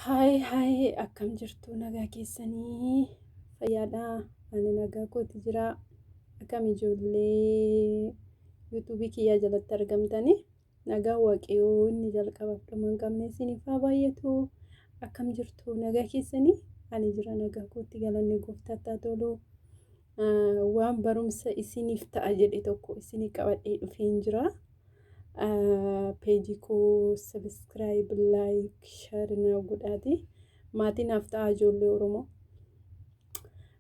Hai, akkam jirtu nagaa keessanii fayyaadhaa? Ani nagaa kooti jira. Akkam ijoollee yuutuubii kiyyaa jalatti argamtanii? Nagaa waaqayyoo inni jalqabaaf dhuma hin qabne isiniif haa baay'atu. Akkam jirtu nagaa keessanii? Ani jira nagaa kooti galanni gooftaatti haa tolu. Waan barumsa isiniif ta'a jedhe tokko isinii qabadhee dhufeen jira. Page ko subscribe, like, share na godhaati. Maatiin haftaa ijoollee Oromoo.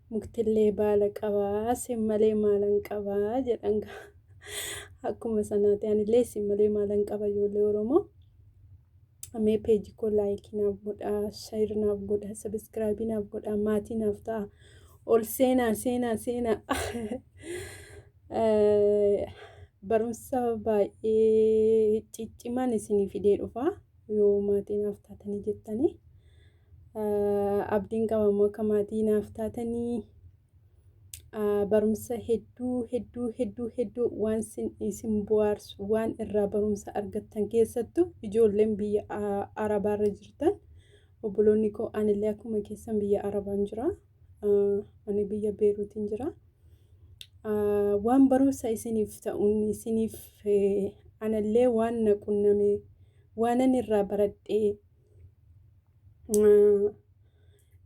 Muktillee baala qabaa, simmalee maalan qabaa jedhan akkuma sanaati anillee simmalee maalan qaba ijoollee Oromoo. Amee page ko like naaf godhaa, share naaf godhaa, subscribe naaf godhaa. Maatiin haftaa ol seenaa. Barumsa baay'ee ciccimaan isinii fidee dhufa yoo maatiin haftaatanii jettanii abdiin qabamoo akka maatiin haftaatanii barumsa hedduu waan isin bohaarsu waan irraa barumsa argattan keessattuu ijoolleen biyya arabaarra jirtan obboloonni koo anillee akkuma keessan biyya arabaan jira. Ani biyya Beeruutiin jira. Waan barumsa isiniif ta'uun isiniif anallee waan naqunname waanan irraa baradhee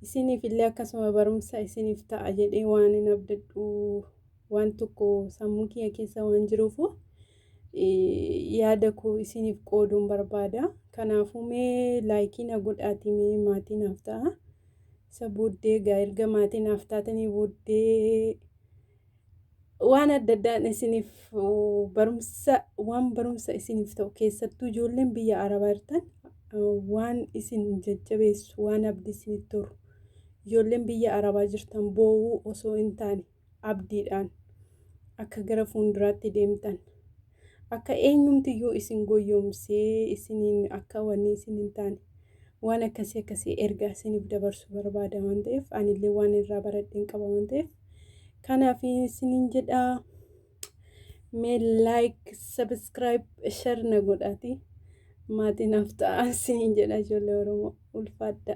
isiniif illee akkasuma barumsa isiniif ta'a jedhee waan hin abdadhu waan tokko sammuu kiyya keessa waan jiruufu yaada koo isiniif qooduun barbaada. Kanaafuu mee laayikii na godhaatii mee maatiin haftaa isa booddee erga maatiin haftaatanii booddee waan adda addaan isiniif barumsa isiniif ta'u keessattuu ijoolleen biyya arabaa jirtan waan isin jajjabeessu waan abdii isinitti toru ijoolleen biyya arabaa jirtan boo'uu osoo hin taane abdiidhaan akka gara fuulduraatti deemtan akka eenyumtiyyuu isin goyyoomsee isiniin akka wanni isin hin taane waan akkasii ergaa isiniif dabarsu barbaada waan ta'eef anillee waan irraa baradheen qaba waan ta'eef kanaaf isiniin jedhaa mee like, subscribe, share na godhaati maatiin haftaa isiniin jedha ijoollee Oromoo ulfaadha.